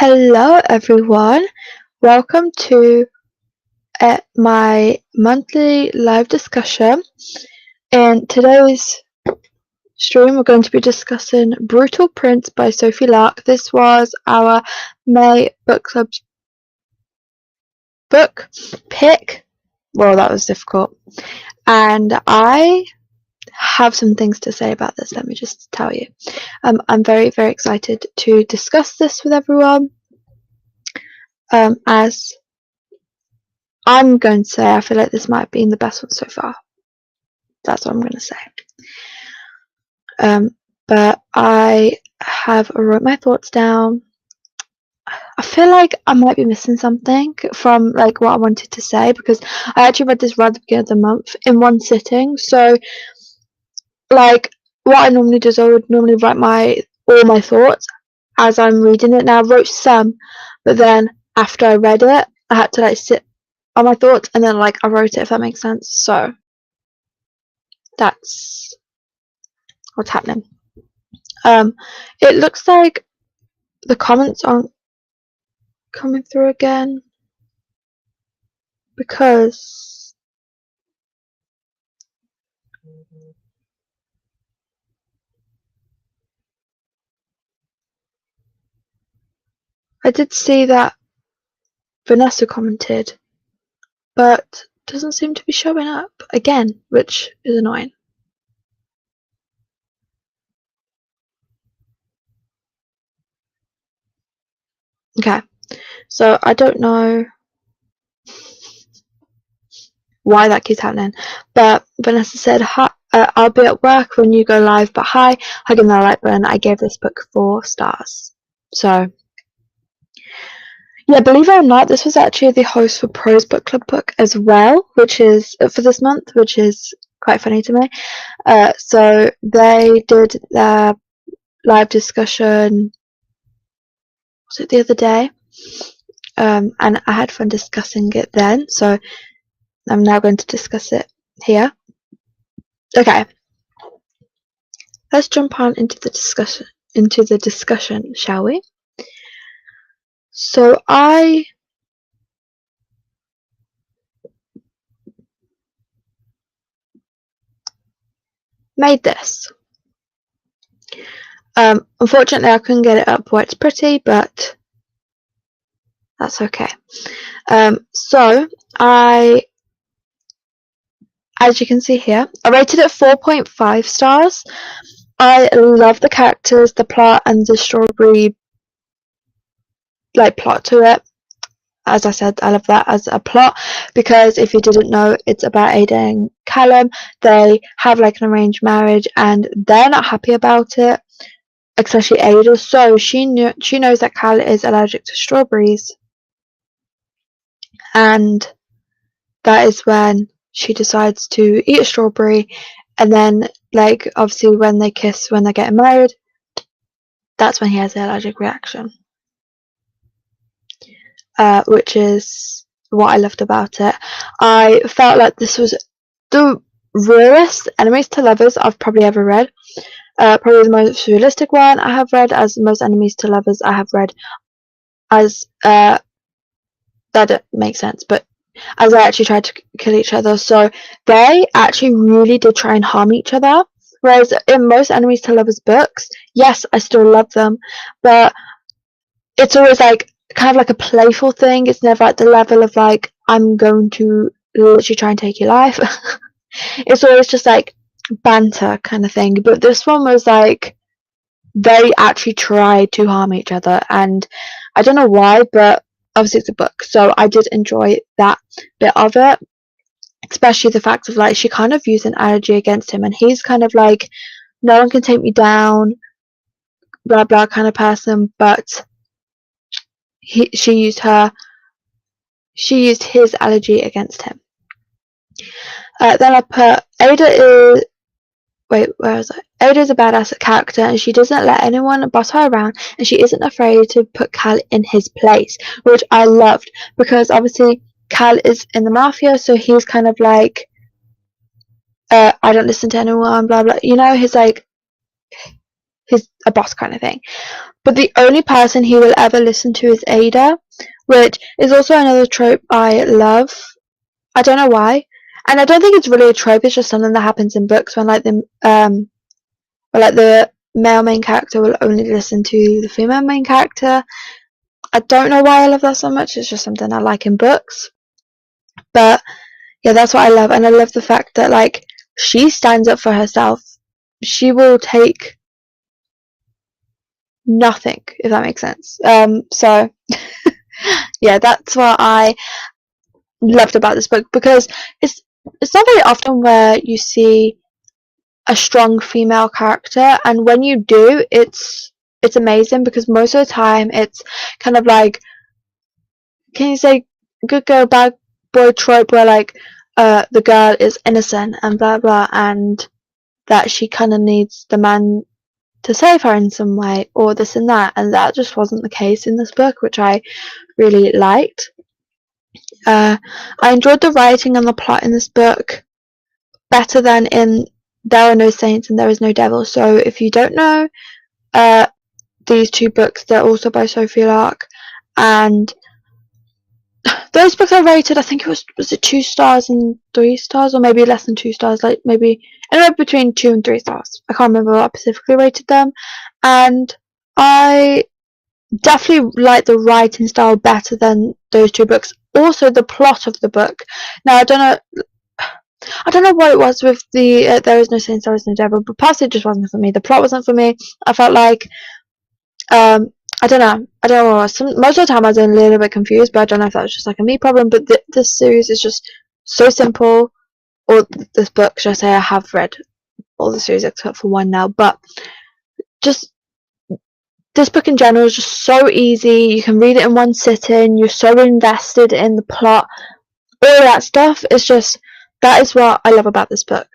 Hello everyone, welcome to my monthly live discussion. In today's stream we're going to be discussing Brutal Prince by Sophie Lark. This was our May book club book pick. Well, that was difficult. And I have some things to say about this, let me just tell you. I'm very, very excited to discuss this with everyone. As I'm going to say, I feel like this might have been the best one so far. That's what I'm going to say. But I have wrote my thoughts down. I feel like I might be missing something from like what I wanted to say, because I actually read this right at the beginning of the month in one sitting. So like what I normally do is I would normally write all my thoughts as I'm reading it. Now I wrote some, but then after I read it I had to like sit on my thoughts and then like I wrote it, if that makes sense. So that's what's happening. It looks like the comments aren't coming through again because I did see that Vanessa commented, but doesn't seem to be showing up again, which is annoying. Okay, so I don't know why that keeps happening, but Vanessa said, hi, I'll be at work when you go live, but hi, hugging the like button. I gave this book 4 stars. So yeah, believe it or not, this was actually the host for Pro's book club book as well, which is for this month, which is quite funny to me. So they did their live discussion, was it the other day? And I had fun discussing it then, so I'm now going to discuss it here. Okay, let's jump on into the discussion, shall we? So I made this. Unfortunately I couldn't get it up where it's pretty, but that's okay. So as you can see here, I rated it 4.5 stars. I love the characters, the plot, and the strawberry like plot to it. As I said, I love that as a plot, because if you didn't know, it's about Ada and Callum. They have like an arranged marriage and they're not happy about it, especially Ada. So she knows that Cal is allergic to strawberries, and that is when she decides to eat a strawberry. And then like obviously when they kiss, when they're getting married, that's when he has the allergic reaction, which is what I loved about it. I felt like this was the realest enemies to lovers I've probably ever read. Probably the most realistic one I have read, as most enemies to lovers I have read as that don't make sense, but as they actually tried to kill each other. So they actually really did try and harm each other. Whereas in most enemies to lovers books, yes, I still love them, but it's always like kind of like a playful thing. It's never at the level of like, I'm going to literally try and take your life. It's always just like banter kind of thing. But this one was like, they actually tried to harm each other, and I don't know why, but obviously it's a book, so I did enjoy that bit of it, especially the fact of like she kind of used an allergy against him, and he's kind of like, no one can take me down, blah blah kind of person, but she used his allergy against him. Then I put Ada is, wait, where was I? Ada is a badass character, and she doesn't let anyone boss her around, and she isn't afraid to put Cal in his place, which I loved, because obviously Cal is in the mafia, so he's kind of like, I don't listen to anyone, blah blah. You know, his like he's a boss kind of thing. But the only person he will ever listen to is Ada, which is also another trope I love. I don't know why, and I don't think it's really a trope. It's just something that happens in books when like the male main character will only listen to the female main character. I don't know why I love that so much. It's just something I like in books. But yeah, that's what I love, and I love the fact that like she stands up for herself. She will take nothing, if that makes sense. So yeah, that's what I loved about this book, because it's not very often where you see a strong female character, and when you do, it's amazing, because most of the time it's kind of like, can you say good girl bad boy trope, where like the girl is innocent and blah blah, and that she kind of needs the man to save her in some way, or this and that just wasn't the case in this book, which I really liked. I enjoyed the writing and the plot in this book better than in There Are No Saints and There Is No Devil. So if you don't know these two books, they're also by Sophie Lark, and those books I rated, I think it was it 2 stars and 3 stars, or maybe less than 2 stars, like maybe anywhere between 2 and 3 stars. I can't remember what I specifically rated them, and I definitely like the writing style better than those two books. Also, the plot of the book. Now, I don't know what it was with the There Is No Saints, There Is No Devil, but perhaps it just wasn't for me. The plot wasn't for me. I felt like I don't know what it was. Most of the time I was a little bit confused, but I don't know if that was just like a me problem. But this series is just so simple. Or this book, should I say? I have read all the series except for one now, but just this book in general is just so easy. You can read it in one sitting. You're so invested in the plot. All that stuff is just, that is what I love about this book.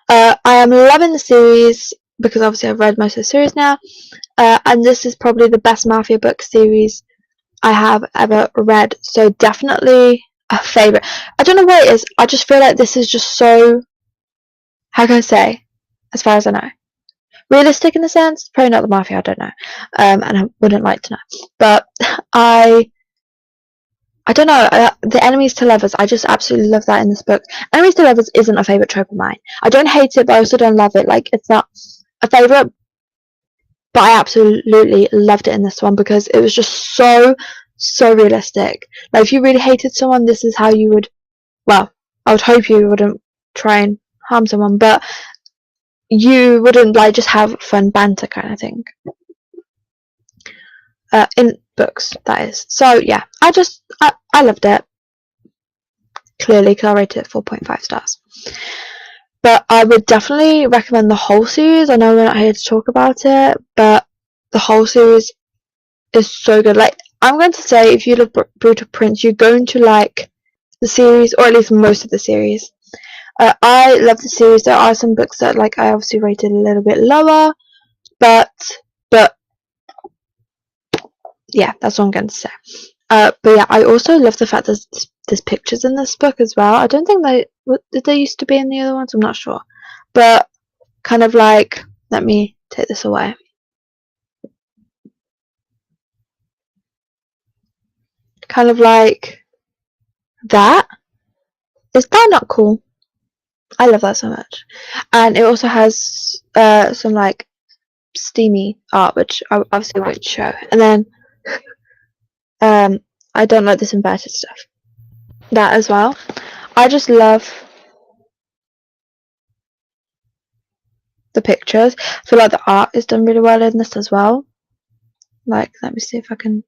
I am loving the series because obviously I've read most of the series now, and this is probably the best Mafia book series I have ever read, so definitely a favourite. I don't know what it is, I just feel like this is just so, how can I say, as far as I know, realistic in a sense. Probably not the Mafia, I don't know, and I wouldn't like to know, but I don't know, the enemies to lovers, I just absolutely love that in this book. Enemies to lovers isn't a favourite trope of mine. I don't hate it, but I also don't love it. Like, it's not a favourite, but I absolutely loved it in this one because it was just so realistic. Like, if you really hated someone, this is how you would, well, I would hope you wouldn't try and harm someone, but you wouldn't, like, just have fun banter kind of thing. In books, that is. So yeah, I loved it. Clearly, because I rated it 4.5 stars. But I would definitely recommend the whole series. I know we're not here to talk about it, but the whole series is so good. Like, I'm going to say, if you love Brutal Prince, you're going to like the series, or at least most of the series. I love the series. There are some books that, like, I obviously rated a little bit lower, but yeah, that's what I'm going to say. But yeah, I also love the fact there's pictures in this book as well. I don't think did they used to be in the other ones? I'm not sure. But kind of like, let me take this away. Kind of like that. Is that not cool? I love that so much. And it also has some like steamy art, which I obviously won't show. And then I don't like this inverted stuff. That as well. I just love the pictures. I feel like the art is done really well in this as well. Like, let me see if I can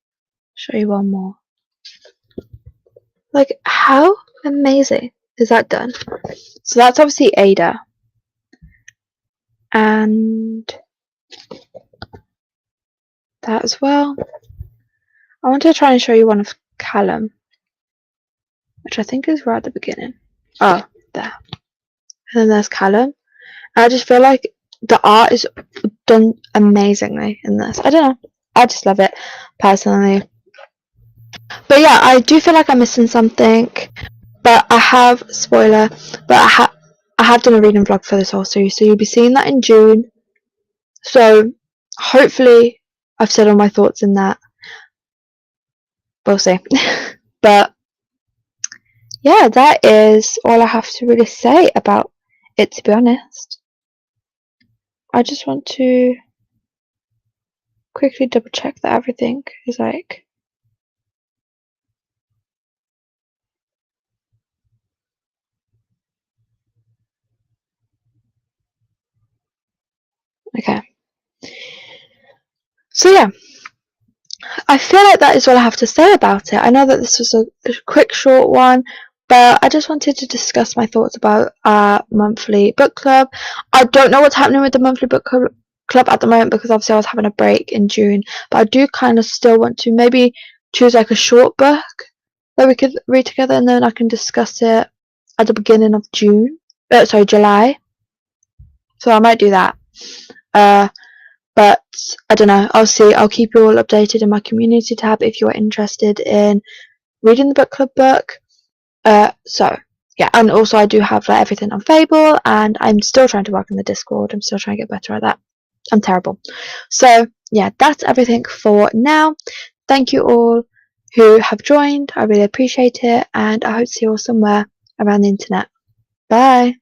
show you one more. Like, how amazing is that done? So that's obviously Ada. And that as well. I want to try and show you one of Callum, which I think is right at the beginning. Oh, there. And then there's Callum. I just feel like the art is done amazingly in this. I don't know. I just love it, personally. But yeah, I do feel like I'm missing something. But I have, spoiler, but I have done a reading vlog for this whole series. So you'll be seeing that in June. So hopefully I've said all my thoughts in that. We'll see. But yeah, that is all I have to really say about it, to be honest. I just want to quickly double check that everything is like okay. So yeah, I feel like that is all I have to say about it. I know that this was a quick, short one, but I just wanted to discuss my thoughts about our monthly book club. I don't know what's happening with the monthly book club at the moment because obviously I was having a break in June, but I do kind of still want to maybe choose like a short book that we could read together, and then I can discuss it at the beginning of July. So I might do that. But I don't know. I'll see. I'll keep you all updated in my community tab if you're interested in reading the book club book. So yeah, and also I do have like everything on Fable, and I'm still trying to work on the Discord. I'm still trying to get better at that. I'm terrible. So yeah, that's everything for now. Thank you all who have joined. I really appreciate it, and I hope to see you all somewhere around the internet. Bye.